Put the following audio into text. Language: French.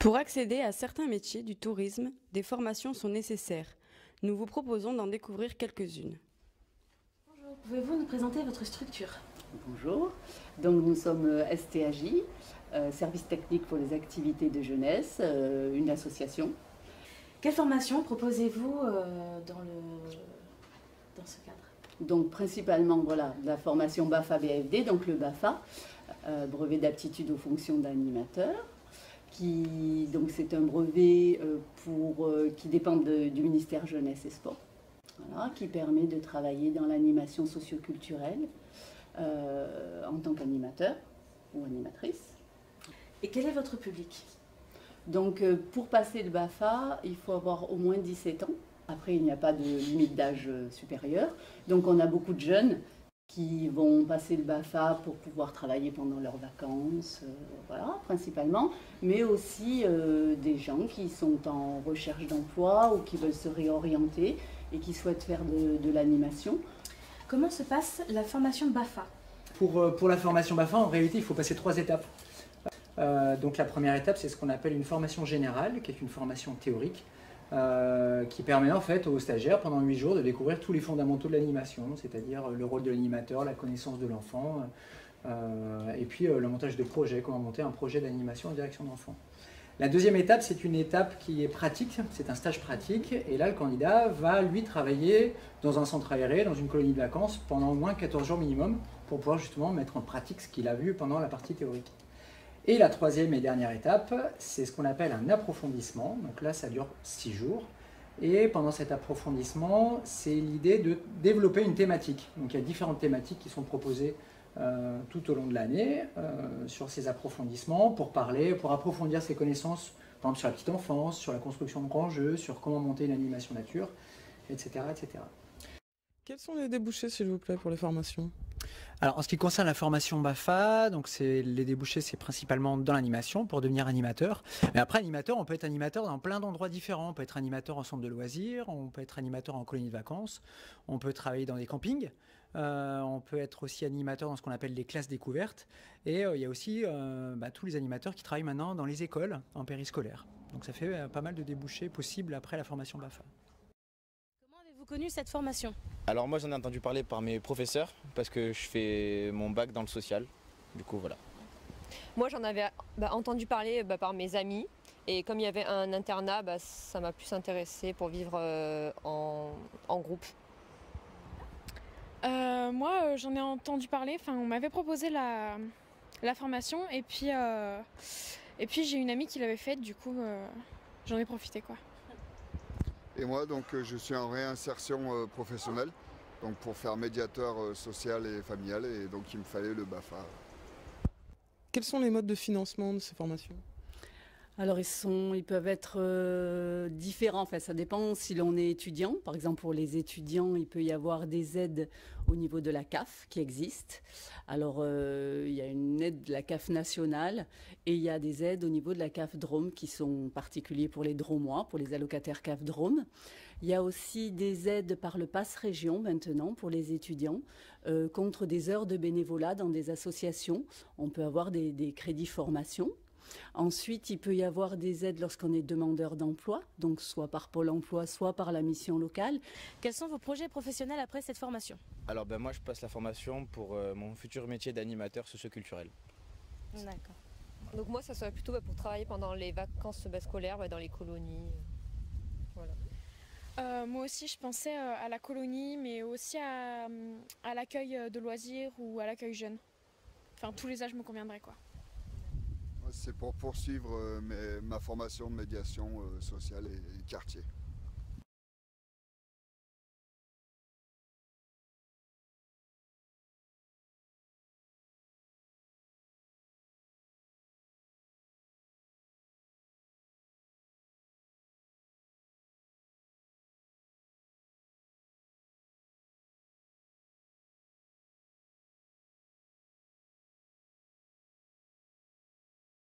Pour accéder à certains métiers du tourisme, des formations sont nécessaires. Nous vous proposons d'en découvrir quelques-unes. Bonjour, pouvez-vous nous présenter votre structure? Bonjour, donc nous sommes STAJ, Service technique pour les activités de jeunesse, une association. Quelle formation proposez-vous dans ce cadre? Donc principalement voilà, la formation BAFA-BFD, donc le BAFA, brevet d'aptitude aux fonctions d'animateur. Donc c'est un brevet qui dépend du ministère Jeunesse et Sport, voilà, qui permet de travailler dans l'animation socioculturelle en tant qu'animateur ou animatrice. Et quel est votre public? Donc pour passer le BAFA, il faut avoir au moins 17 ans. Après, il n'y a pas de limite d'âge supérieur. Donc on a beaucoup de jeunes qui vont passer le BAFA pour pouvoir travailler pendant leurs vacances, voilà, principalement, mais aussi des gens qui sont en recherche d'emploi ou qui veulent se réorienter et qui souhaitent faire de l'animation. Comment se passe la formation BAFA? Pour la formation BAFA, en réalité, il faut passer 3 étapes. Donc la première étape, c'est ce qu'on appelle une formation générale, qui est une formation théorique, qui permet en fait aux stagiaires pendant 8 jours de découvrir tous les fondamentaux de l'animation, c'est-à-dire le rôle de l'animateur, la connaissance de l'enfant, et puis le montage de projet, comment monter un projet d'animation en direction d'enfants. La deuxième étape, c'est une étape qui est pratique, c'est un stage pratique, et là le candidat va lui travailler dans un centre aéré, dans une colonie de vacances, pendant au moins 14 jours minimum, pour pouvoir justement mettre en pratique ce qu'il a vu pendant la partie théorique. Et la troisième et dernière étape, c'est ce qu'on appelle un approfondissement. Donc là, ça dure 6 jours. Et pendant cet approfondissement, c'est l'idée de développer une thématique. Donc il y a différentes thématiques qui sont proposées tout au long de l'année sur ces approfondissements pour approfondir ses connaissances, par exemple sur la petite enfance, sur la construction de grands jeux, sur comment monter une animation nature, etc., etc. Quels sont les débouchés, s'il vous plaît, pour les formations? Alors, en ce qui concerne la formation BAFA, donc les débouchés, c'est principalement dans l'animation pour devenir animateur. Mais après, animateur, on peut être animateur dans plein d'endroits différents. On peut être animateur en centre de loisirs, on peut être animateur en colonie de vacances, on peut travailler dans des campings, on peut être aussi animateur dans ce qu'on appelle les classes découvertes. Et il y a aussi tous les animateurs qui travaillent maintenant dans les écoles, en périscolaire. Donc ça fait pas mal de débouchés possibles après la formation BAFA. Vous connu cette formation? Alors moi j'en ai entendu parler par mes professeurs parce que je fais mon bac dans le social, du coup voilà. Moi j'en avais entendu parler par mes amis et comme il y avait un internat, ça m'a plus intéressée pour vivre en groupe. Moi j'en ai entendu parler, on m'avait proposé la formation et puis j'ai une amie qui l'avait faite, du coup j'en ai profité quoi. Et moi, donc, je suis en réinsertion professionnelle, donc pour faire médiateur social et familial, et donc il me fallait le BAFA. Quels sont les modes de financement de ces formations? Alors ils peuvent être différents, ça dépend si l'on est étudiant. Par exemple pour les étudiants, il peut y avoir des aides au niveau de la CAF qui existent. Alors il y a une aide de la CAF nationale et il y a des aides au niveau de la CAF Drôme qui sont particuliers pour les Drômois, pour les allocataires CAF Drôme. Il y a aussi des aides par le Pass Région maintenant pour les étudiants contre des heures de bénévolat dans des associations. On peut avoir des crédits formation. Ensuite, il peut y avoir des aides lorsqu'on est demandeur d'emploi, donc soit par Pôle emploi, soit par la mission locale. Quels sont vos projets professionnels après cette formation? Alors moi je passe la formation pour mon futur métier d'animateur socioculturel. D'accord. Donc moi ça serait plutôt pour travailler pendant les vacances scolaires dans les colonies. Voilà. Moi aussi je pensais à la colonie, mais aussi à l'accueil de loisirs ou à l'accueil jeune. Tous les âges me conviendraient quoi. C'est pour poursuivre ma formation de médiation sociale et quartier.